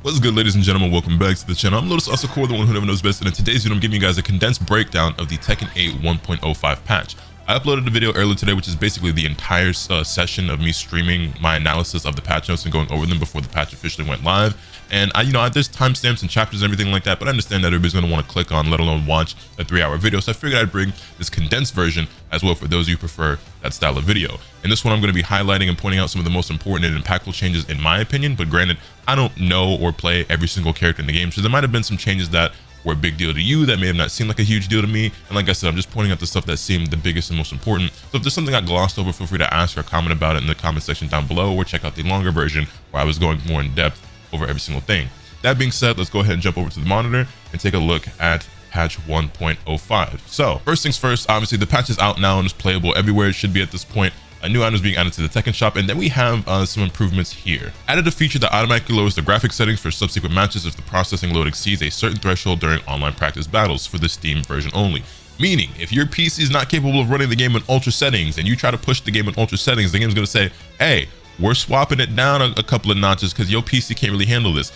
What's good, ladies and gentlemen? Welcome back to the channel. I'm LotusAsakura, the one who never knows best, and in today's video I'm giving you guys a condensed breakdown of the Tekken 8 1.05 patch. I uploaded a video earlier today which is basically the entire session of me streaming my analysis of the patch notes and going over them before the patch officially went live. And there's timestamps and chapters and everything like that, but I understand that everybody's going to want to click on, let alone watch a 3-hour video, so I figured I'd bring this condensed version as well for those of you who prefer that style of video. In this one I'm going to be highlighting and pointing out some of the most important and impactful changes in my opinion, but granted, I don't know or play every single character in the game, so there might have been some changes that were a big deal to you that may have not seemed like a huge deal to me. And like I said, I'm just pointing out the stuff that seemed the biggest and most important. So if there's something I glossed over, feel free to ask or comment about it in the comment section down below, or check out the longer version where I was going more in depth over every single thing. That being said, let's go ahead and jump over to the monitor and take a look at patch 1.05. So first things first, obviously the patch is out now and is playable everywhere it should be at this point. A new item is being added to the Tekken shop, and then we have some improvements here. Added a feature that automatically lowers the graphic settings for subsequent matches if the processing load exceeds a certain threshold during online practice battles for the Steam version only. Meaning, if your PC is not capable of running the game in ultra settings and you try to push the game in ultra settings, the game's going to say, hey, we're swapping it down a couple of notches because your PC can't really handle this.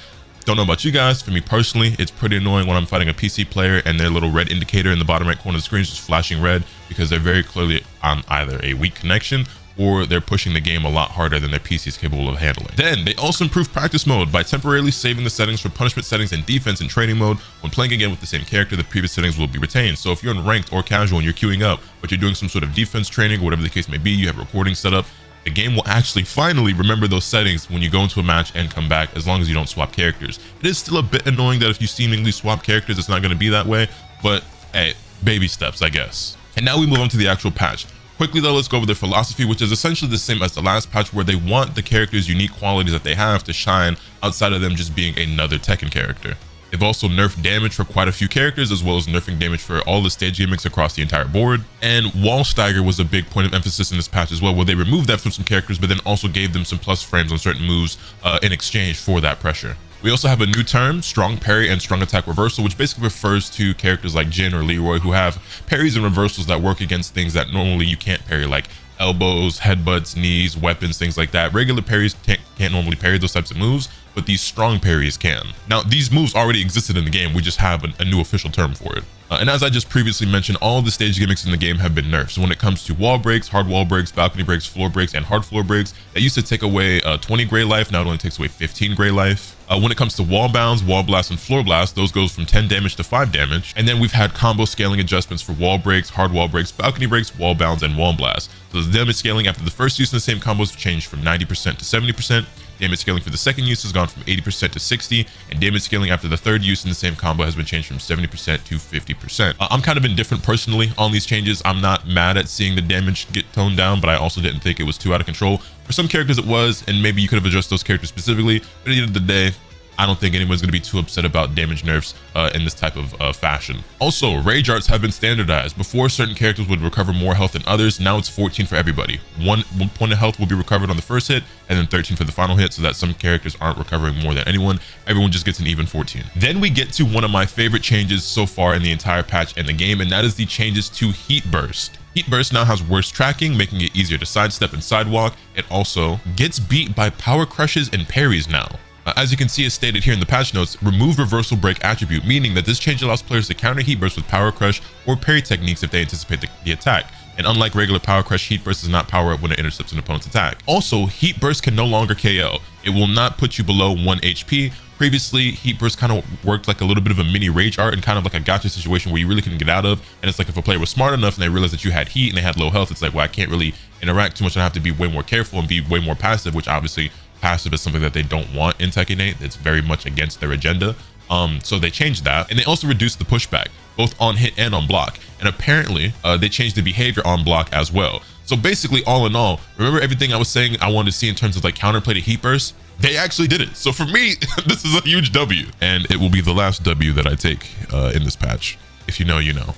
Don't know about you guys. For me personally, it's pretty annoying when I'm fighting a PC player and their little red indicator in the bottom right corner of the screen is just flashing red because they're very clearly on either a weak connection or they're pushing the game a lot harder than their PC is capable of handling. Then they also improved practice mode by temporarily saving the settings for punishment settings and defense and training mode. When playing again with the same character, the previous settings will be retained. So if you're in ranked or casual and you're queuing up, but you're doing some sort of defense training or whatever the case may be, you have recording set up, the game will actually finally remember those settings when you go into a match and come back, as long as you don't swap characters. It is still a bit annoying that if you seemingly swap characters, it's not going to be that way, but hey, baby steps, I guess. And now we move on to the actual patch. Quickly though, let's go over their philosophy, which is essentially the same as the last patch, where they want the characters' unique qualities that they have to shine outside of them just being another Tekken character. They've also nerfed damage for quite a few characters, as well as nerfing damage for all the stage gimmicks across the entire board. And wall stagger was a big point of emphasis in this patch as well, where they removed that from some characters, but then also gave them some plus frames on certain moves in exchange for that pressure. We also have a new term, strong parry and strong attack reversal, which basically refers to characters like Jin or Leroy who have parries and reversals that work against things that normally you can't parry, like elbows, headbutts, knees, weapons, things like that. Regular parries can't normally parry those types of moves, but these strong parries can. Now, these moves already existed in the game, we just have a new official term for it. And as I just previously mentioned, all of the stage gimmicks in the game have been nerfed. So when it comes to wall breaks, hard wall breaks, balcony breaks, floor breaks, and hard floor breaks, that used to take away 20 gray life, now it only takes away 15 gray life. When it comes to wall bounds, wall blasts, and floor blasts, those goes from 10 damage to 5 damage. And then we've had combo scaling adjustments for wall breaks, hard wall breaks, balcony breaks, wall bounds, and wall blasts. So the damage scaling after the first use of the same combos changed from 90% to 70%. Damage scaling for the second use has gone from 80% to 60%, and damage scaling after the third use in the same combo has been changed from 70% to 50%. I'm kind of indifferent personally on these changes. I'm not mad at seeing the damage get toned down, but I also didn't think it was too out of control. For some characters it was, and maybe you could have addressed those characters specifically, but at the end of the day, I don't think anyone's going to be too upset about damage nerfs in this type of fashion. Also, rage arts have been standardized. Before, certain characters would recover more health than others. Now it's 14 for everybody. One point of health will be recovered on the first hit, and then 13 for the final hit, so that some characters aren't recovering more than anyone. Everyone just gets an even 14. Then we get to one of my favorite changes so far in the entire patch and the game, and that is the changes to Heat Burst. Heat Burst now has worse tracking, making it easier to sidestep and sidewalk. It also gets beat by power crushes and parries now. As you can see, as stated here in the patch notes, remove reversal break attribute, meaning that this change allows players to counter Heat Burst with power crush or parry techniques if they anticipate the attack. And unlike regular power crush, Heat Burst does not power up when it intercepts an opponent's attack. Also, Heat Burst can no longer KO. It will not put you below 1 HP. Previously, Heat Burst kind of worked like a little bit of a mini rage art and kind of like a gotcha situation where you really couldn't get out of. And it's like if a player was smart enough and they realized that you had heat and they had low health, it's like, well, I can't really interact too much. I have to be way more careful and be way more passive, which obviously passive is something that they don't want in Tekken 8. It's very much against their agenda. So they changed that, and they also reduced the pushback, both on hit and on block. And apparently, they changed the behavior on block as well. So basically, all in all, remember everything I was saying I wanted to see in terms of like counterplay to Heat Burst? They actually did it. So for me, this is a huge W, and it will be the last W that I take in this patch. If you know, you know.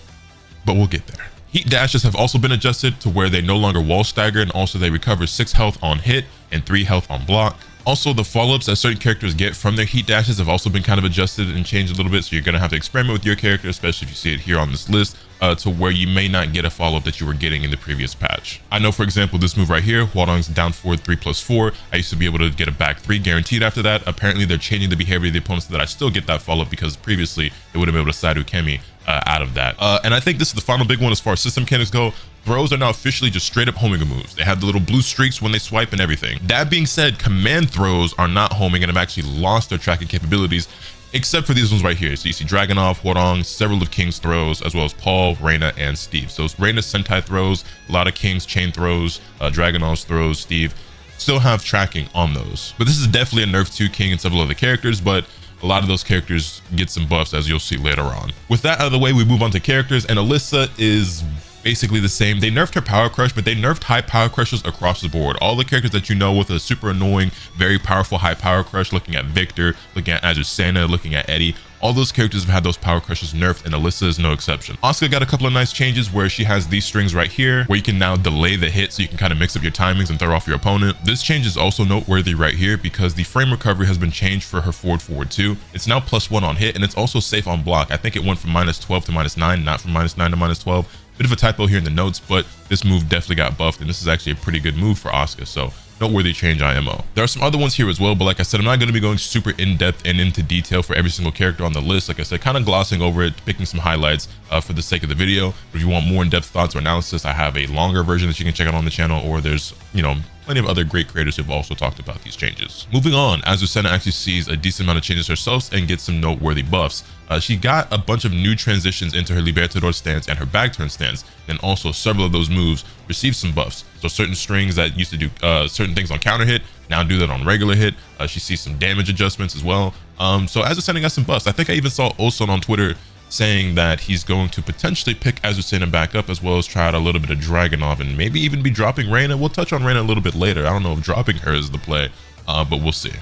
But we'll get there. Heat dashes have also been adjusted to where they no longer wall stagger, and also they recover 6 health on hit and 3 health on block. Also, the follow-ups that certain characters get from their heat dashes have also been kind of adjusted and changed a little bit, so you're going to have to experiment with your character, especially if you see it here on this list, to where you may not get a follow-up that you were getting in the previous patch. I know, for example, this move right here, Hwoarang's down forward 3+4. I used to be able to get a back 3 guaranteed after that. Apparently, they're changing the behavior of the opponents so that I still get that follow-up, because previously, they would have been able to side Ukemi out of that. And I think this is the final big one as far as system mechanics go. Throws are now officially just straight up homing moves. They have the little blue streaks when they swipe and everything. That being said, command throws are not homing and have actually lost their tracking capabilities, except for these ones right here. So you see Dragunov, Hwoarang, several of King's throws, as well as Paul, Reina, and Steve. So Reina's Sentai throws, a lot of King's chain throws, Dragunov's throws, Steve, still have tracking on those. But this is definitely a nerf to King and several other characters, but a lot of those characters get some buffs, as you'll see later on. With that out of the way, we move on to characters, and Alisa is basically the same. They nerfed her power crush, but they nerfed high power crushes across the board. All the characters that you know with a super annoying, very powerful high power crush, looking at Victor, looking at Azucena, looking at Eddy, all those characters have had those power crushes nerfed, and Alisa is no exception. Asuka got a couple of nice changes where she has these strings right here, where you can now delay the hit so you can kind of mix up your timings and throw off your opponent. This change is also noteworthy right here because the frame recovery has been changed for her forward 2. It's now +1 on hit, and it's also safe on block. I think it went from -12 to -9, not from -9 to -12. Bit of a typo here in the notes, but this move definitely got buffed, and this is actually a pretty good move for Asuka, so noteworthy change IMO. There are some other ones here as well, but like I said, I'm not going to be going super in-depth and into detail for every single character on the list. Like I said, kind of glossing over it, picking some highlights for the sake of the video. But if you want more in-depth thoughts or analysis, I have a longer version that you can check out on the channel, or there's, you know, plenty of other great creators who've also talked about these changes. Moving on, Azucena actually sees a decent amount of changes herself and gets some noteworthy buffs. She got a bunch of new transitions into her Libertador stance and her back turn stance, and also several of those moves received some buffs. So certain strings that used to do certain things on counter hit now do that on regular hit. She sees some damage adjustments as well. So Azucena got some buffs. I think I even saw Olson on Twitter saying that he's going to potentially pick Azucena back up, as well as try out a little bit of Dragunov and maybe even be dropping Reina. We'll touch on Reina a little bit later. I don't know if dropping her is the play, but we'll see.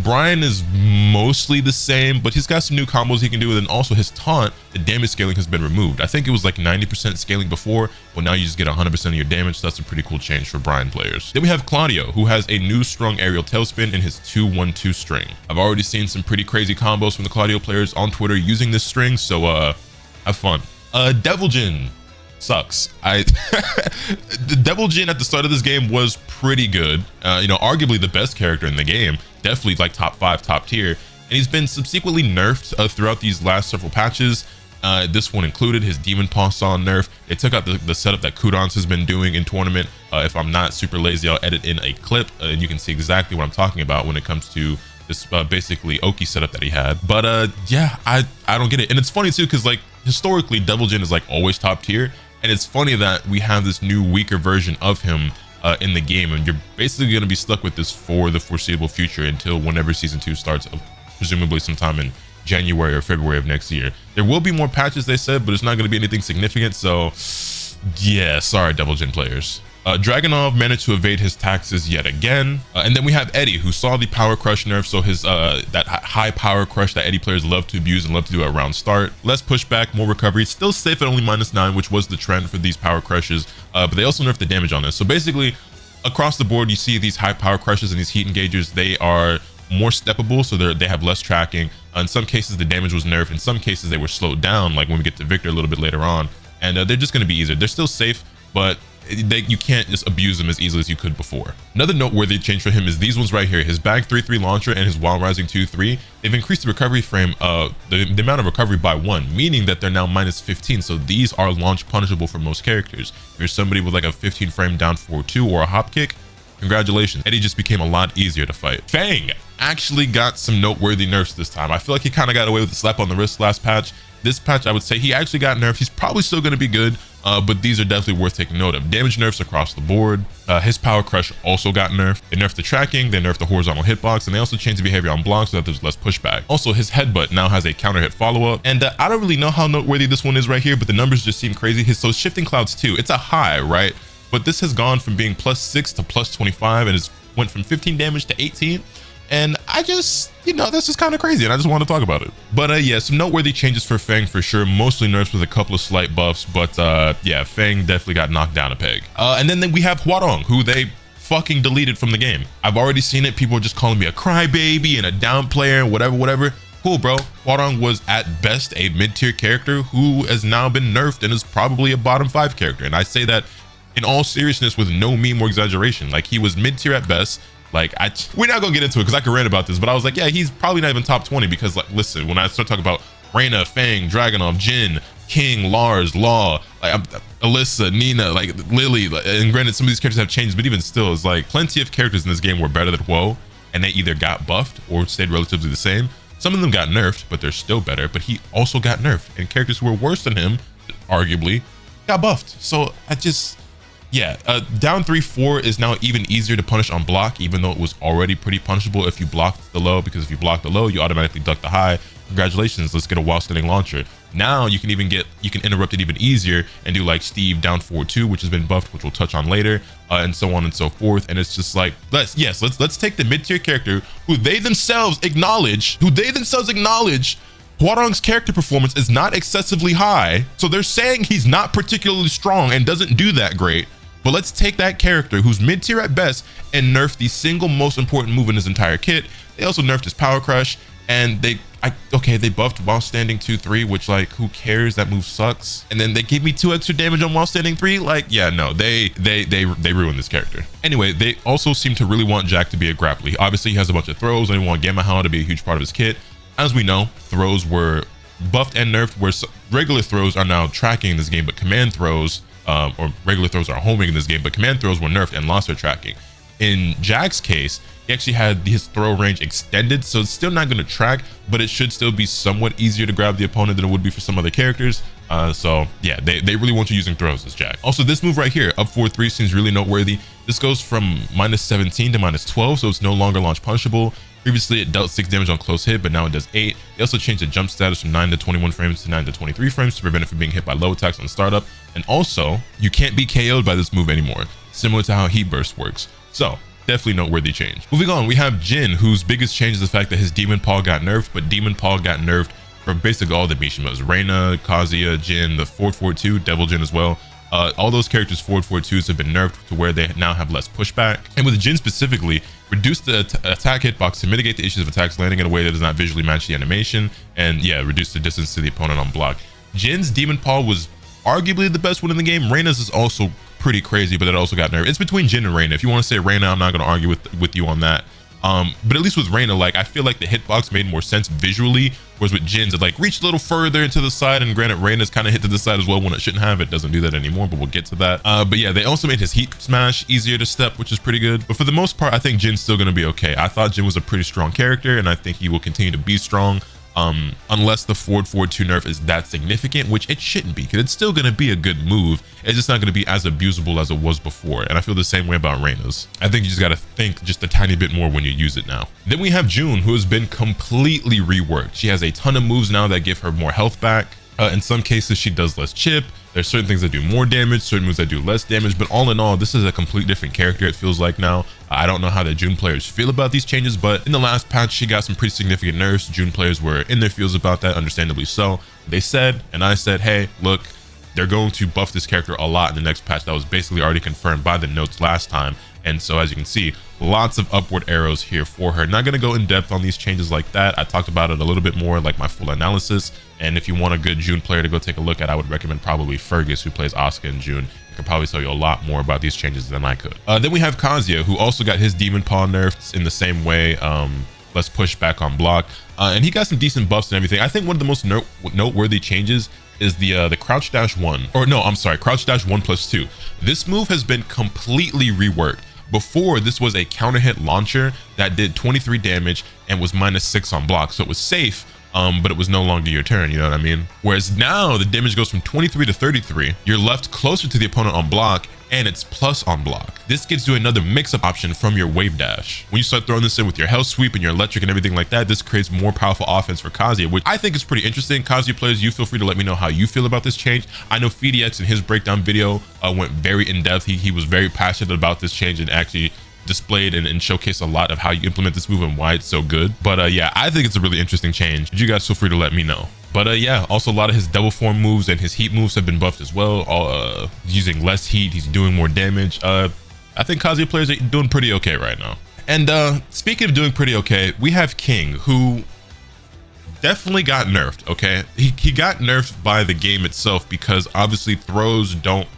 Bryan is mostly the same, but he's got some new combos he can do, and also his taunt, the damage scaling has been removed. I think it was like 90% scaling before, but now you just get 100% of your damage. So that's a pretty cool change for Bryan players. Then we have Claudio, who has a new strong aerial tailspin in his 2-1-2 string. I've already seen some pretty crazy combos from the Claudio players on Twitter using this string, so have fun. Devil Jin sucks. The Devil Jin at the start of this game was pretty good. You know, arguably the best character in the game, definitely like top 5, top tier, and he's been subsequently nerfed throughout these last several patches. This one included his Demon Paw Saw nerf. They took out the setup that Kudans has been doing in tournament. If I'm not super lazy, I'll edit in a clip and you can see exactly what I'm talking about when it comes to this basically Oki setup that he had. But yeah, I don't get it. And it's funny too, because like historically Devil Jin is like always top tier, and it's funny that we have this new weaker version of him in the game, and you're basically going to be stuck with this for the foreseeable future until whenever season 2 starts, presumably sometime in January or February of next year. There will be more patches, they said, but it's not going to be anything significant. So yeah, sorry Devil Jin players. Dragunov managed to evade his taxes yet again. And then we have Eddy, who saw the power crush nerf, so his that high power crush that Eddy players love to abuse and love to do at round start. Less pushback, more recovery. Still safe at only -9, which was the trend for these power crushes, but they also nerfed the damage on this. So basically, across the board, you see these high power crushes and these heat engagers, they are more steppable, so they have less tracking. In some cases, the damage was nerfed. In some cases, they were slowed down, like when we get to Victor a little bit later on. And they're just going to be easier. They're still safe, but you can't just abuse them as easily as you could before. Another noteworthy change for him is these ones right here. His bag 3-3 launcher and his Wild Rising 2-3. They've increased the recovery frame, the amount of recovery by 1, meaning that they're now -15. So these are launch punishable for most characters. If you're somebody with like a 15 frame down 4-2 or a hop kick, congratulations. Eddy just became a lot easier to fight. Feng actually got some noteworthy nerfs this time. I feel like he kind of got away with a slap on the wrist last patch. This patch, I would say he actually got nerfed. He's probably still going to be good, but these are definitely worth taking note of. Damage nerfs across the board. His power crush also got nerfed. They nerfed the tracking, they nerfed the horizontal hitbox, and they also changed the behavior on blocks so that there's less pushback. Also, his headbutt now has a counter hit follow-up, and I don't really know how noteworthy this one is right here, but the numbers just seem crazy. So shifting clouds too, it's a high, right? But this has gone from being +6 to +25, and it's went from 15 damage to 18. And I just, you know, this is kind of crazy, and I just want to talk about it. But yeah, some noteworthy changes for Feng for sure. Mostly nerfs with a couple of slight buffs, but yeah, Feng definitely got knocked down a peg. And then we have Hwoarang, who they fucking deleted from the game. I've already seen it. People are just calling me a crybaby and a down player and whatever. Cool, bro. Hwoarang was at best a mid-tier character who has now been nerfed and is probably a bottom 5 character. And I say that in all seriousness with no meme or exaggeration. Like, he was mid-tier at best. Like, we're not gonna get into it because I could rant about this, but I was like, yeah, he's probably not even top 20 because, like, listen, when I start talking about Reina, Feng, Dragunov, Jin, King, Lars, Law, like Alisa, Nina, like Lili, and granted some of these characters have changed, but even still, it's like plenty of characters in this game were better than Hwo, and they either got buffed or stayed relatively the same. Some of them got nerfed, but they're still better, but he also got nerfed, and characters who were worse than him, arguably, got buffed. So I just, yeah, down 3-4 is now even easier to punish on block, even though it was already pretty punishable if you blocked the low, because if you block the low, you automatically duck the high. Congratulations, let's get a while standing launcher. Now you can interrupt it even easier and do like Steve down 4-2, which has been buffed, which we'll touch on later, and so on and so forth. And it's just like, let's take the mid-tier character who they themselves acknowledge Hwoarang's character performance is not excessively high. So they're saying he's not particularly strong and doesn't do that great. But let's take that character who's mid-tier at best and nerf the single most important move in his entire kit. They also nerfed his power crush, and they buffed while standing 2-3, which, like, who cares? That move sucks. And then they gave me 2 extra damage on while standing 3. Like, yeah, no, they ruined this character. Anyway, they also seem to really want Jack to be a grappler. Obviously, he has a bunch of throws, and they want Gamma Howl to be a huge part of his kit. As we know, throws were buffed and nerfed, where regular throws are now tracking in this game, but command throws, or regular throws are homing in this game, but command throws were nerfed and lost their tracking. In Jack's case, he actually had his throw range extended, so it's still not going to track, but it should still be somewhat easier to grab the opponent than it would be for some other characters. So yeah, they really want you using throws as Jack. Also, this move right here, up 4-3, seems really noteworthy. This goes from -17 to -12, so it's no longer launch punishable. Previously, it dealt 6 damage on close hit, but now it does 8. They also changed the jump status from 9 to 21 frames to 9 to 23 frames to prevent it from being hit by low attacks on startup. And also, you can't be KO'd by this move anymore, similar to how Heat Burst works. So definitely noteworthy change. Moving on, we have Jin, whose biggest change is the fact that his Demon Paw got nerfed, but Demon Paw got nerfed for basically all the Mishimas. Reina, Kazuya, Jin, the 4-4-2, Devil Jin as well. All those characters 4-4-2s have been nerfed to where they now have less pushback. And with Jin specifically, reduce the attack hitbox to mitigate the issues of attacks landing in a way that does not visually match the animation, and yeah, reduce the distance to the opponent on block. Jin's Demon Paw was arguably the best one in the game. Reina's is also pretty crazy, but it also got nerfed. It's between Jin and Reina. If you want to say Reina, I'm not going to argue with you on that. But at least with Reina, like, I feel like the hitbox made more sense visually, whereas with Jin's, it like reached a little further into the side, and granted, Reina's kind of hit to the side as well when it shouldn't have. It doesn't do that anymore, but we'll get to that. But yeah, they also made his Heat Smash easier to step, which is pretty good. But for the most part, I think Jin's still going to be okay. I thought Jin was a pretty strong character, and I think he will continue to be strong. Unless the 4-4-2 nerf is that significant, which it shouldn't be, because it's still going to be a good move. It's just not going to be as abusable as it was before. And I feel the same way about Reina's. I think you just got to think just a tiny bit more when you use it now. Then we have June, who has been completely reworked. She has a ton of moves now that give her more health back. In some cases, she does less chip. There's certain things that do more damage, certain moves that do less damage, but all in all, this is a complete different character, it feels like now. I don't know how the June players feel about these changes, but in the last patch, she got some pretty significant nerfs. June players were in their feels about that, understandably so. They said, and I said, hey, look, they're going to buff this character a lot in the next patch. That was basically already confirmed by the notes last time. And so as you can see, lots of upward arrows here for her. Not going to go in depth on these changes like that. I talked about it a little bit more, like my full analysis. And if you want a good June player to go take a look at, I would recommend probably Fergus, who plays Asuka in June. He could probably tell you a lot more about these changes than I could. Then we have Kazuya, who also got his Demon Paw nerfed in the same way. Let's push back on block. And he got some decent buffs and everything. I think one of the most noteworthy changes is the crouch dash 1. Or no, I'm sorry, crouch dash 1+2. This move has been completely reworked. Before, this was a counter hit launcher that did 23 damage and was -6 on block, so it was safe, but it was no longer your turn, you know what I mean? Whereas now, the damage goes from 23 to 33, you're left closer to the opponent on block, and it's plus on block. This gives you another mix-up option from your wave dash. When you start throwing this in with your health sweep and your electric and everything like that, this creates more powerful offense for Kazuya, which I think is pretty interesting. Kazuya players, you feel free to let me know how you feel about this change. I know FeedyX in his breakdown video went very in-depth. He was very passionate about this change and actually displayed and showcased a lot of how you implement this move and why it's so good. But yeah, I think it's a really interesting change. You guys feel free to let me know. But yeah, also a lot of his double form moves and his heat moves have been buffed as well. Using less heat, he's doing more damage. I think Kazuya players are doing pretty okay right now. And speaking of doing pretty okay, we have King, who definitely got nerfed, okay? He got nerfed by the game itself because obviously throws don't,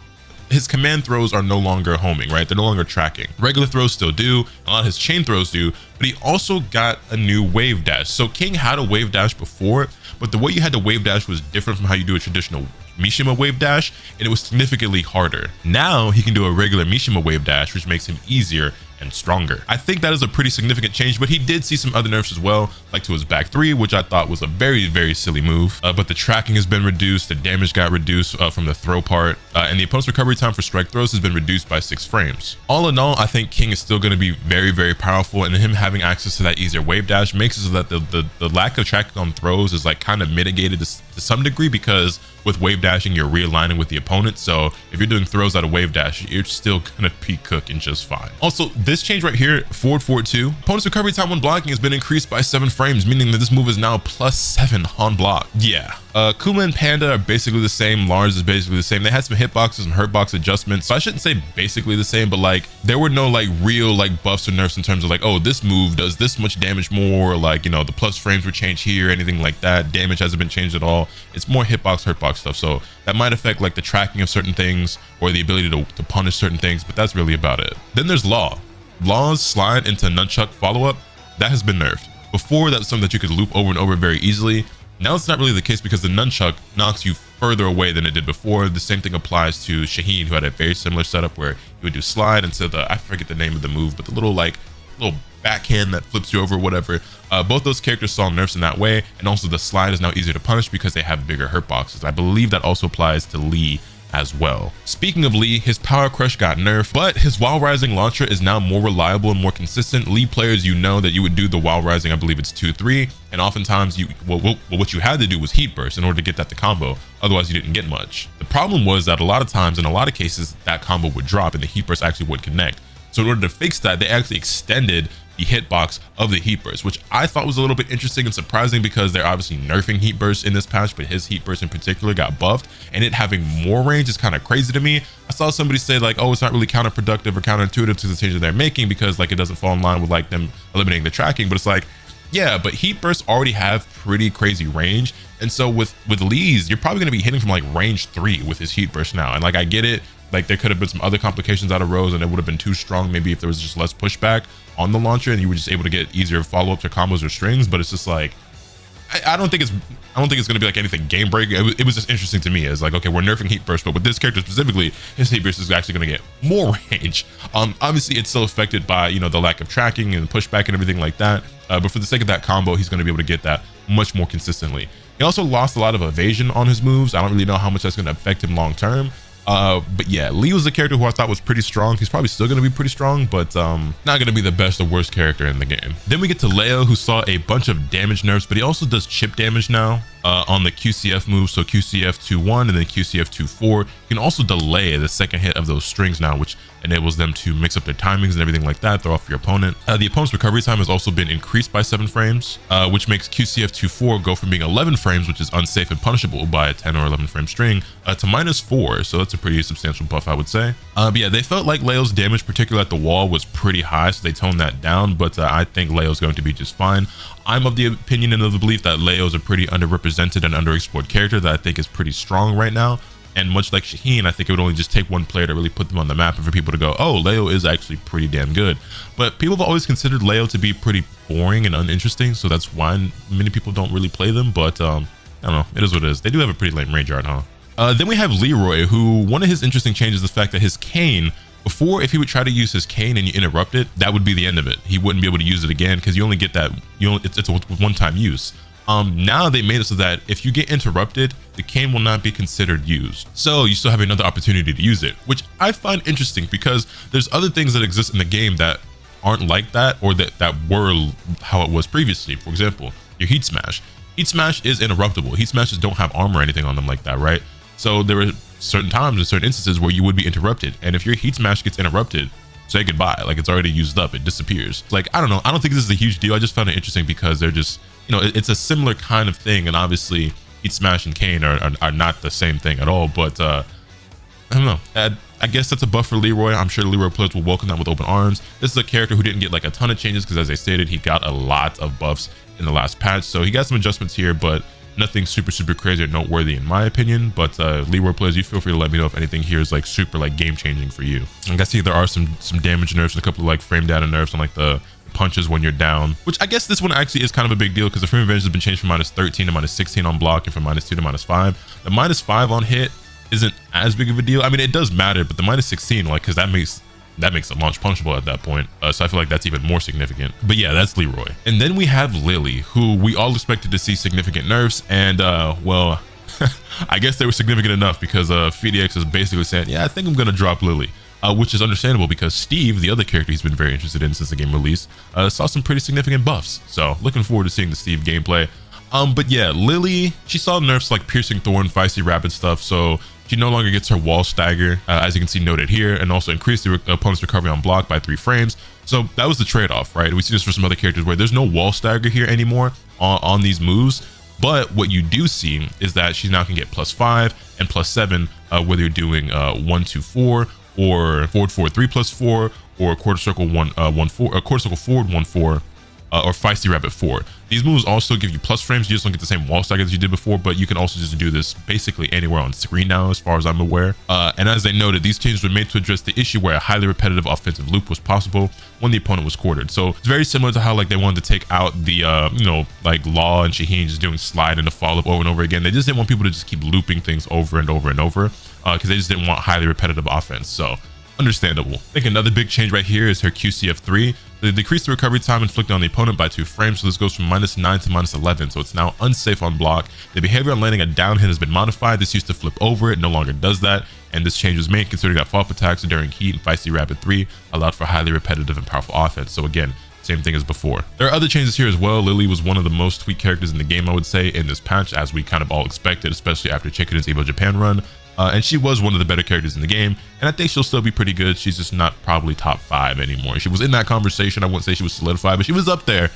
his command throws are no longer homing, right? They're no longer tracking. Regular throws still do, a lot of his chain throws do, but he also got a new wave dash. So King had a wave dash before, but the way you had to wave dash was different from how you do a traditional Mishima wave dash, and it was significantly harder. Now he can do a regular Mishima wave dash, which makes him easier and stronger. I think that is a pretty significant change, but he did see some other nerfs as well, like to his back three, which I thought was a very, very silly move. But the tracking has been reduced, the damage got reduced from the throw part, and the opponent's recovery time for strike throws has been reduced by 6 frames. All in all, I think King is still going to be very, very powerful, and him having access to that easier wave dash makes it so that the lack of tracking on throws is like kind of mitigated to some degree, because with wave dashing, you're realigning with the opponent. So if you're doing throws out of wave dash, you're still gonna be cooking just fine. Also, this change right here, forward 2, opponent's recovery time when blocking has been increased by 7 frames, meaning that this move is now +7 on block. Yeah. Kuma and Panda are basically the same. Lars is basically the same. They had some hitboxes and hurtbox adjustments. So I shouldn't say basically the same, but like there were no like real like buffs or nerfs in terms of like, oh, this move does this much damage more, or like, you know, the plus frames were changed here, anything like that. Damage hasn't been changed at all. It's more hitbox, hurtbox stuff. So that might affect like the tracking of certain things or the ability to punish certain things, but that's really about it. Then there's Law. Law's slide into nunchuck follow-up, that has been nerfed. Before, that was something that you could loop over and over very easily. Now it's not really the case because the nunchuck knocks you further away than it did before. The same thing applies to Shaheen, who had a very similar setup where you would do slide instead of the, I forget the name of the move, but the little backhand that flips you over, whatever. Both those characters saw nerfs in that way, and also the slide is now easier to punish because they have bigger hurt boxes. I believe that also applies to Lee as well. Speaking of Lee, his power crush got nerfed, but his while rising launcher is now more reliable and more consistent. Lee players, you know that you would do the while rising, I believe it's 2-3, and oftentimes what you had to do was heat burst in order to get that to combo. Otherwise you didn't get much. The problem was that a lot of times, in a lot of cases, that combo would drop and the heat burst actually wouldn't connect. So in order to fix that, they actually extended the hitbox of the heat burst, which I thought was a little bit interesting and surprising because they're obviously nerfing heat burst in this patch, but his heat burst in particular got buffed, and it having more range is kind of crazy to me. I saw somebody say like, oh, it's not really counterproductive or counterintuitive to the changes they're making because like it doesn't fall in line with like them eliminating the tracking, but it's like, yeah, but heat bursts already have pretty crazy range, and so with Lee's, you're probably going to be hitting from like range 3 with his heat burst now. And like I get it, like there could have been some other complications out of Rose and it would have been too strong maybe if there was just less pushback on the launcher and you were just able to get easier follow-ups or combos or strings, but it's just like I don't think it's gonna be like anything game breaking. It was just interesting to me as like, okay, we're nerfing heat burst, but with this character specifically, his heat burst is actually gonna get more range. Obviously it's still affected by, you know, the lack of tracking and pushback and everything like that, but for the sake of that combo, he's gonna be able to get that much more consistently. He also lost a lot of evasion on his moves. I don't really know how much that's gonna affect him long term. But yeah, Lee was a character who I thought was pretty strong. He's probably still going to be pretty strong, but not going to be the best or worst character in the game. Then we get to Leo, who saw a bunch of damage nerfs, but he also does chip damage now on the QCF move. So QCF 2-1 and then QCF 2-4. You can also delay the second hit of those strings now, which enables them to mix up their timings and everything like that, throw off your opponent. The opponent's recovery time has also been increased by 7 frames, which makes QCF 2-4 go from being 11 frames, which is unsafe and punishable by a 10 or 11 frame string, to -4. So that's a pretty substantial buff, I would say. But yeah, they felt like Leo's damage, particularly at the wall, was pretty high, so they toned that down, but I think Leo's going to be just fine. I'm of the opinion and of the belief that Leo's a pretty underrepresented and underexplored character that I think is pretty strong right now. And much like Shaheen, I think it would only just take one player to really put them on the map and for people to go, oh, Leo is actually pretty damn good. But people have always considered Leo to be pretty boring and uninteresting, so that's why many people don't really play them. But I don't know, it is what it is. They do have a pretty lame range art, huh? Then we have Leroy, who one of his interesting changes is the fact that his cane, before, if he would try to use his cane and you interrupt it, that would be the end of it. He wouldn't be able to use it again because you only get that, it's a one-time use. Now they made it so that if you get interrupted, the cane will not be considered used. So you still have another opportunity to use it, which I find interesting because there's other things that exist in the game that aren't like that, or that were how it was previously. For example, your heat smash. Heat smash is interruptible. Heat smashes don't have armor or anything on them like that, right? So there are certain times and certain instances where you would be interrupted. And if your heat smash gets interrupted, say goodbye. Like it's already used up, it disappears. Like, I don't know. I don't think this is a huge deal. I just found it interesting because they're just, you know, it's a similar kind of thing. And obviously heat smash and cane are not the same thing at all. But I don't know. I guess that's a buff for Leroy. I'm sure Leroy players will welcome that with open arms. This is a character who didn't get like a ton of changes because, as I stated, he got a lot of buffs in the last patch. So he got some adjustments here, but nothing super crazy or noteworthy in my opinion. But Leroy players, you feel free to let me know if anything here is like super like game changing for you. I guess there are some damage nerfs and a couple of like frame data nerfs on like the punches when you're down, which I guess this one actually is kind of a big deal because the frame advantage has been changed from -13 to -16 on block and from -2 to -5. The -5 on hit isn't as big of a deal. I mean, it does matter, but the -16, like, because that makes the launch punishable at that point. So I feel like that's even more significant. But yeah, that's Leroy. And then we have Lili, who we all expected to see significant nerfs, and well, I guess they were significant enough because FDX is basically saying, yeah, I think I'm gonna drop Lili. Which is understandable because Steve, the other character he's been very interested in since the game release, saw some pretty significant buffs. So looking forward to seeing the Steve gameplay. But yeah, Lili, she saw nerfs like Piercing Thorn, Feisty Rapid stuff, so she no longer gets her wall stagger, as you can see noted here, and also increased the opponent's recovery on block by 3 frames. So that was the trade-off, right? We see this for some other characters where there's no wall stagger here anymore on these moves. But what you do see is that she now can get +5 and +7, whether you're doing 1-2-4 or forward 4-3 +4, or quarter circle 1-4, quarter circle forward 1-4, or Feisty Rapid 4. These moves also give you plus frames. You just don't get the same wall stagger as you did before, but you can also just do this basically anywhere on screen now, as far as I'm aware. And as I noted, these changes were made to address the issue where a highly repetitive offensive loop was possible when the opponent was quartered. So it's very similar to how like they wanted to take out the like Law and Shaheen just doing slide and a follow up over and over again. They just didn't want people to just keep looping things over and over and over, because they just didn't want highly repetitive offense. So understandable. I think another big change right here is her QCF3. They decreased the recovery time inflicted on the opponent by 2 frames, so this goes from -9 to -11, so it's now unsafe on block. The behavior on landing a down hit has been modified. This used to flip over, it no longer does that, and this change was made considering that follow-up attacks during Heat and Feisty Rapid 3 allowed for highly repetitive and powerful offense. So again, same thing as before. There are other changes here as well. Lili was one of the most tweaked characters in the game, I would say, in this patch, as we kind of all expected, especially after Chikuden's Evo Japan run. And she was one of the better characters in the game, and I think she'll still be pretty good. She's just not probably top 5 anymore. She was in that conversation. I wouldn't say she was solidified, but she was up there.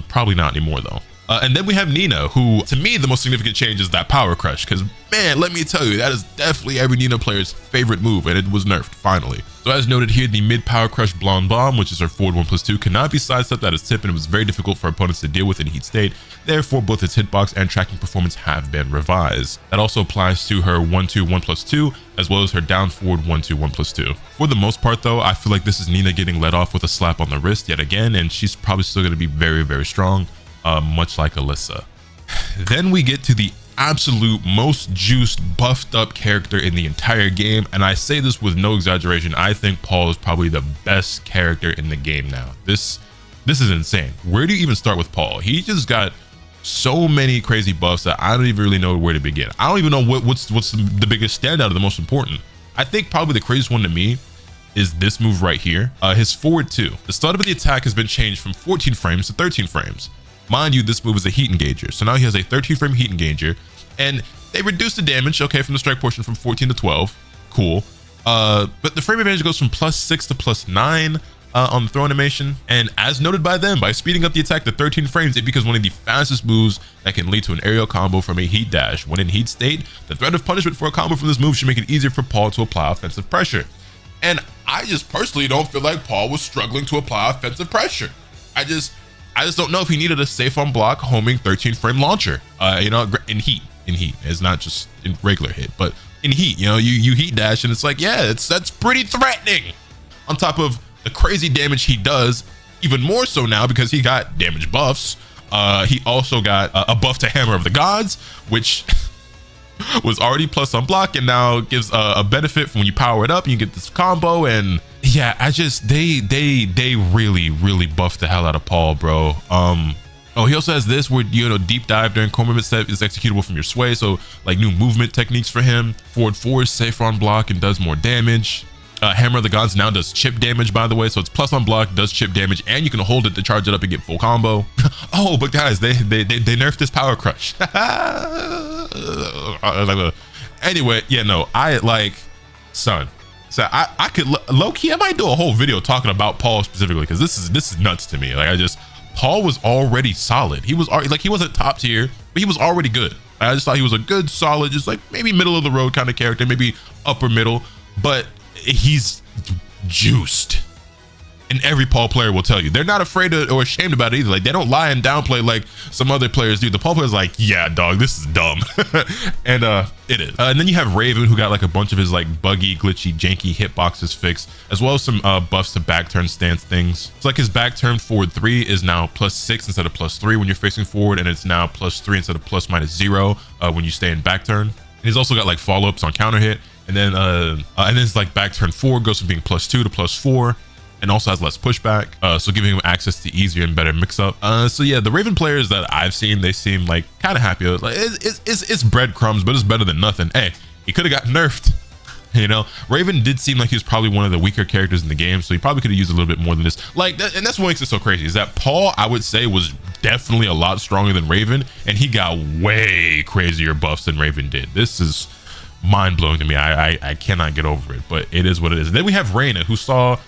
Probably not anymore though. And then we have Nina, who to me the most significant change is that power crush, because man, let me tell you, that is definitely every Nina player's favorite move, and it was nerfed finally. So as noted here, the mid power crush blonde bomb, which is her forward 1+2, cannot be sidestepped at its tip, and it was very difficult for opponents to deal with in heat state. Therefore, both its hitbox and tracking performance have been revised. That also applies to her 1-2 1+2, as well as her down forward 1-2 1+2. For the most part though, I feel like this is Nina getting let off with a slap on the wrist yet again, and she's probably still going to be very strong, much like Alisa. Then we get to the absolute most juiced, buffed up character in the entire game, and I say this with no exaggeration. I think Paul is probably the best character in the game now. This is insane. Where do you even start with Paul? He just got so many crazy buffs that I don't even really know where to begin. I don't even know what's the biggest standout or the most important. I think probably the craziest one to me is this move right here, his forward 2. The start of the attack has been changed from 14 frames to 13 frames. Mind you, this move is a heat engager, so now he has a 13 frame heat engager, and they reduced the damage, okay, from the strike portion from 14 to 12, cool. But the frame advantage goes from +6 to +9 on the throw animation, and as noted by them, by speeding up the attack to 13 frames, it becomes one of the fastest moves that can lead to an aerial combo from a heat dash. When in heat state, the threat of punishment for a combo from this move should make it easier for Paul to apply offensive pressure. And I just personally don't feel like Paul was struggling to apply offensive pressure. I just don't know if he needed a safe on block homing 13 frame launcher, in heat. It's not just in regular hit, but in heat, you heat dash and it's like, yeah, that's pretty threatening. On top of the crazy damage he does, even more so now because he got damage buffs. He also got a buff to Hammer of the Gods, which was already plus on block and now gives a benefit from when you power it up and you get this combo. And yeah, they really buffed the hell out of Paul, bro. Oh, he also has this where, deep dive during combat set is executable from your sway. So like new movement techniques for him. Forward 4 is safer on block and does more damage. Hammer of the Gods now does chip damage, by the way, so it's plus on block, does chip damage, and you can hold it to charge it up and get full combo. Oh, but guys, they nerfed this power crush. Anyway, yeah, no, I could low-key, I might do a whole video talking about Paul specifically, because this is nuts to me. Paul was already solid. He was already, he wasn't top tier, but he was already good. I just thought he was a good, solid, just maybe middle of the road kind of character, maybe upper middle. But he's juiced. And every Paul player will tell you they're not afraid of, or ashamed about it either. Like, they don't lie and downplay like some other players do. The Paul player's like, yeah, dog, this is dumb. And it is. And then you have Raven, who got like a bunch of his like buggy, glitchy, janky hitboxes fixed, as well as some buffs to back turn stance things. It's like his back turn forward 3 is now +6 instead of +3 when you're facing forward, and it's now +3 instead of ±0 when you stay in back turn. And he's also got like follow-ups on counter hit, and then it's like back turn 4 goes from being +2 to +4. And also has less pushback, so giving him access to easier and better mix-up. So yeah, the Raven players that I've seen, they seem like kind of happy. Like it's breadcrumbs, but it's better than nothing. Hey, he could have got nerfed. You know, Raven did seem like he was probably one of the weaker characters in the game, so he probably could have used a little bit more than this. Like, and that's what makes it so crazy, is that Paul, I would say, was definitely a lot stronger than Raven, and he got way crazier buffs than Raven did. This is mind-blowing to me. I cannot get over it, but it is what it is. And then we have Reina, who saw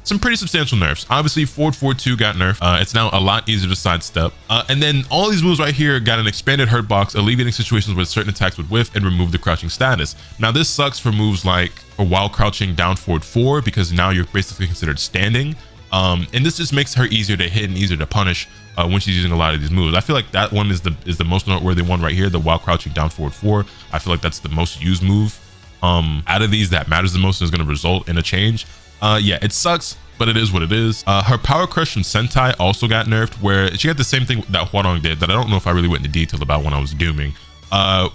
some pretty substantial nerfs. Obviously, forward 4-2 got nerfed. It's now a lot easier to sidestep. And then all these moves right here got an expanded hurt box, alleviating situations where certain attacks would whiff and remove the crouching status. Now, this sucks for moves like while crouching down forward 4, because now you're basically considered standing. And this just makes her easier to hit and easier to punish when she's using a lot of these moves. I feel like that one is the most noteworthy one right here, the while crouching down forward 4. I feel like that's the most used move. Out of these, that matters the most and is going to result in a change. Yeah, it sucks, but it is what it is. Her power crush from Sentai also got nerfed, where she got the same thing that Hwoarang did that I don't know if I really went into detail about when I was dooming,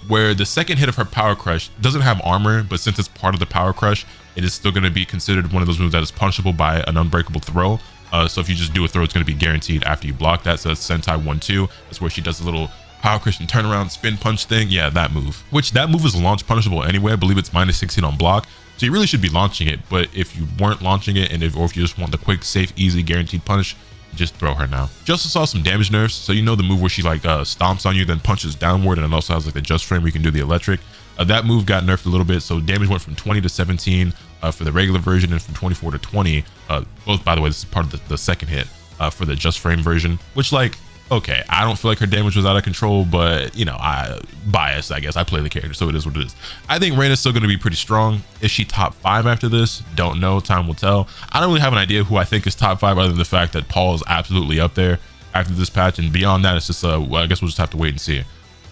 where the second hit of her power crush doesn't have armor, but since it's part of the power crush, it is still going to be considered one of those moves that is punishable by an unbreakable throw. So if you just do a throw, it's going to be guaranteed after you block that. So it's Sentai 1-2. That's where she does a little power crush and turnaround spin punch thing. Yeah, that move, which that move is launch punishable anyway. I believe it's -16 on block. So you really should be launching it, but if you weren't launching it, or if you just want the quick, safe, easy, guaranteed punish, just throw her now. She also saw some damage nerfs. So you know the move where she like stomps on you, then punches downward, and it also has like the just frame where you can do the electric. That move got nerfed a little bit, so damage went from 20 to 17 for the regular version, and from 24 to 20. Both, by the way, this is part of the second hit for the just frame version, which, like, okay, I don't feel like her damage was out of control, but you know, I biased, I guess. I play the character, so it is what it is. I think Reina's still going to be pretty strong. Is she top 5 after this? Don't know. Time will tell. I don't really have an idea who I think is top 5, other than the fact that Paul is absolutely up there after this patch, and beyond that, it's just well, I guess we'll just have to wait and see.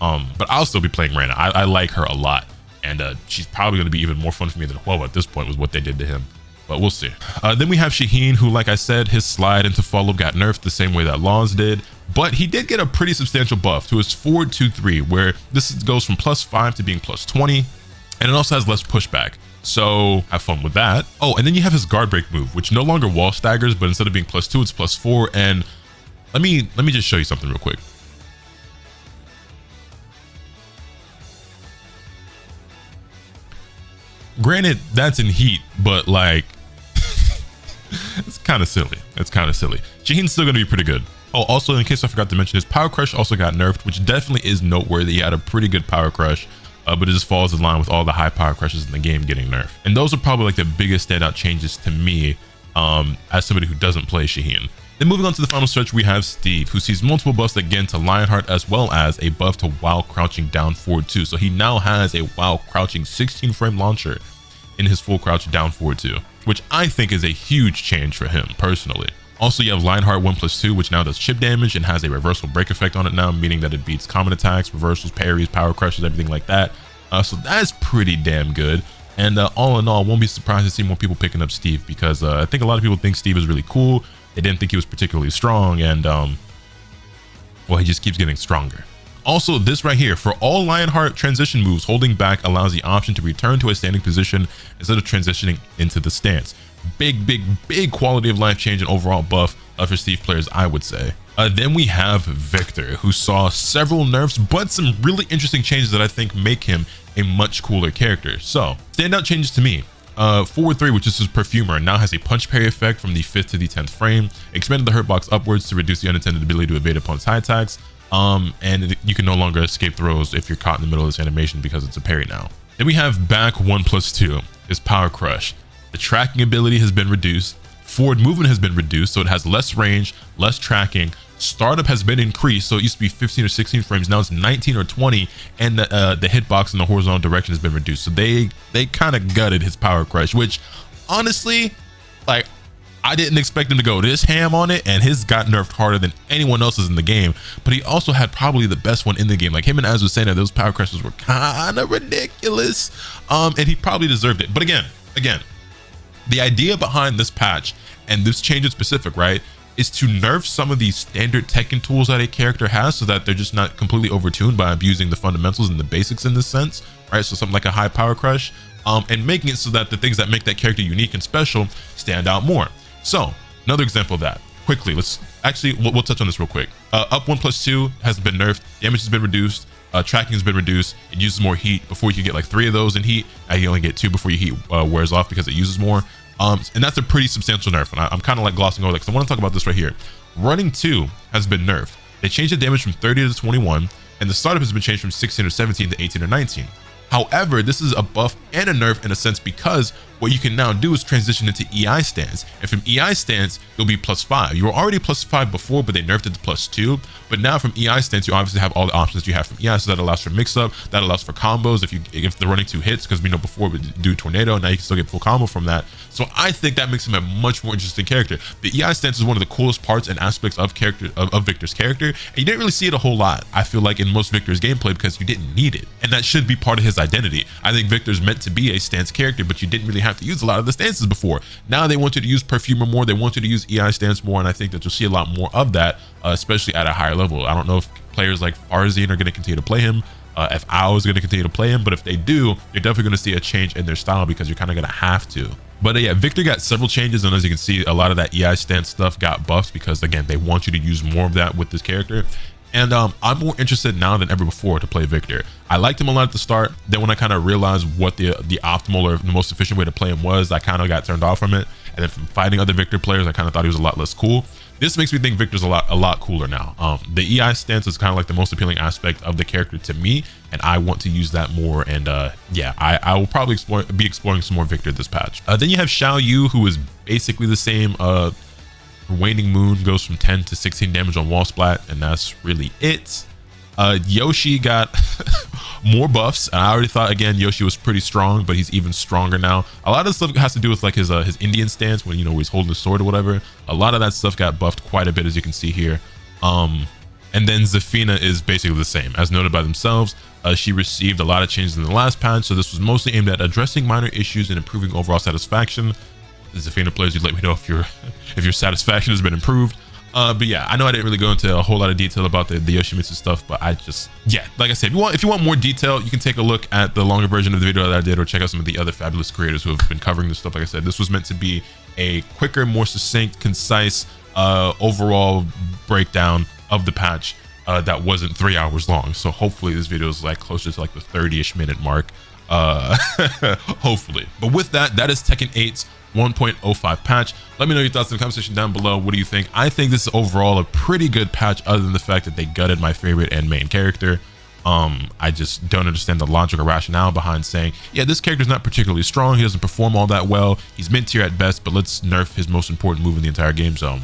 But I'll still be playing Reina. I like her a lot, and she's probably going to be even more fun for me than Hwoarang at this point with what they did to him. But we'll see. Then we have Shaheen, who, like I said, his slide into follow got nerfed the same way that Lars did, but he did get a pretty substantial buff to his forward 2-3, where this goes from +5 to being +20, and it also has less pushback. So have fun with that. Oh, and then you have his guard break move, which no longer wall staggers, but instead of being +2, it's +4. And let me just show you something real quick. Granted, that's in heat, but like, it's kind of silly. It's kind of silly. Shaheen's still going to be pretty good. Oh, also, in case I forgot to mention, his power crush also got nerfed, which definitely is noteworthy. He had a pretty good power crush, but it just falls in line with all the high power crushes in the game getting nerfed. And those are probably like the biggest standout changes to me as somebody who doesn't play Shaheen. Then moving on to the final stretch, we have Steve, who sees multiple buffs again to Lionheart, as well as a buff to while crouching down forward 2. So he now has a while crouching 16 frame launcher in his full crouch down forward 2, which I think is a huge change for him personally. Also, you have Lionheart 1+2, which now does chip damage and has a reversal break effect on it now, meaning that it beats common attacks, reversals, parries, power crushes, everything like that. So that's pretty damn good. And all in all, won't be surprised to see more people picking up Steve, because I think a lot of people think Steve is really cool. They didn't think he was particularly strong, and well, he just keeps getting stronger. Also, this right here, for all Lionheart transition moves, holding back allows the option to return to a standing position instead of transitioning into the stance. Big quality of life change and overall buff for Steve players, I would say. Then we have Victor, who saw several nerfs, but some really interesting changes that I think make him a much cooler character. So, standout changes to me. Forward 3, which is his Perfumer, now has a punch parry effect from the 5th to the 10th frame, expanded the hurt box upwards to reduce the unintended ability to evade opponent's high attacks, and you can no longer escape throws if you're caught in the middle of this animation because it's a parry now. Then we have back 1+2, his Power Crush. The tracking ability has been reduced, forward movement has been reduced, so it has less range, less tracking, Startup has been increased, so it used to be 15 or 16 frames, now it's 19 or 20, and the hitbox in the horizontal direction has been reduced. So they kind of gutted his power crush, which honestly, like, I didn't expect him to go this ham on it, and his got nerfed harder than anyone else's in the game. But he also had probably the best one in the game. Like him and Azucena, those power crushes were kind of ridiculous, and he probably deserved it. But again, the idea behind this patch and this change in specific, right, is to nerf some of these standard Tekken tools that a character has, so that they're just not completely overtuned by abusing the fundamentals and the basics in this sense, right? So something like a high power crush, and making it so that the things that make that character unique and special stand out more. So another example of that, quickly, let's actually, we'll touch on this real quick. Up 1+2 has been nerfed, damage has been reduced, tracking has been reduced, it uses more heat. Before you could get like 3 of those in heat, now you only get 2 before your heat wears off because it uses more. And that's a pretty substantial nerf, and I'm kind of like glossing over that because I want to talk about this right here. Running 2 has been nerfed. They changed the damage from 30 to 21, and the startup has been changed from 16 or 17 to 18 or 19. However, this is a buff and a nerf in a sense, because what you can now do is transition into EI stance, and from EI stance you'll be +5. You were already +5 before, but they nerfed it to +2. But now from EI stance you obviously have all the options you have from EI, so that allows for mix-up, that allows for combos if the running 2 hits, because we know before we do tornado, now you can still get full combo from that. So I think that makes him a much more interesting character. The EI stance is one of the coolest parts and aspects of Victor's character, and you didn't really see it a whole lot, I feel like, in most Victor's gameplay, because you didn't need it, and that should be part of his identity. I think Victor's meant to be a stance character, but you didn't really have to use a lot of the stances before. Now they want you to use Perfumer more, they want you to use EI stance more, and I think that you'll see a lot more of that, especially at a higher level. I don't know if players like Farzine are going to continue to play him, if Ao is going to continue to play him, but if they do, you're definitely going to see a change in their style, because you're kind of going to have to. But yeah, Victor got several changes, and as you can see, a lot of that EI stance stuff got buffed, because again, they want you to use more of that with this character. And I'm more interested now than ever before to play Victor. I liked him a lot at the start. Then when I kind of realized what the optimal or the most efficient way to play him was, I kind of got turned off from it. And then from fighting other Victor players, I kind of thought he was a lot less cool. This makes me think Victor's a lot cooler now. The EI stance is kind of like the most appealing aspect of the character to me, and I want to use that more. And yeah, I will probably be exploring some more Victor this patch. Then you have Xiaoyu, who is basically the same. Waning Moon goes from 10 to 16 damage on wall splat, and that's really it. Yoshi got more buffs, and I already thought, again, Yoshi was pretty strong, but he's even stronger now. A lot of this stuff has to do with like his Indian stance, when, you know, he's holding his sword or whatever. A lot of that stuff got buffed quite a bit, as you can see here. And then Zafina is basically the same, as noted by themselves. She received a lot of changes in the last patch, so this was mostly aimed at addressing minor issues and improving overall satisfaction. Zafina players, you let me know if your satisfaction has been improved. But yeah, I know I didn't really go into a whole lot of detail about the Yoshimitsu stuff, but I just, yeah, like I said, if you want more detail, you can take a look at the longer version of the video that I did, or check out some of the other fabulous creators who have been covering this stuff. Like I said, this was meant to be a quicker, more succinct, concise overall breakdown of the patch that wasn't 3 hours long. So hopefully this video is like closer to like the 30-ish minute mark, hopefully. But with that, that is Tekken 8's 1.05 patch. Let me know your thoughts in the comment section down below. What do you think? I think this is overall a pretty good patch, other than the fact that they gutted my favorite and main character. I just don't understand the logic or rationale behind saying, yeah, this character's not particularly strong, he doesn't perform all that well, he's mid-tier at best, but let's nerf his most important move in the entire game. So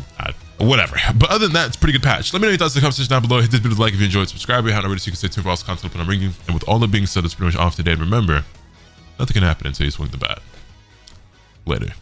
whatever. But other than that, it's a pretty good patch. Let me know your thoughts in the comment section down below. Hit this video with a like if you enjoyed, subscribe if you haven't already, so you can stay tuned for all the content when I'm bringing. And with all that being said, that's pretty much off today. And remember, nothing can happen until you swing the bat. Later.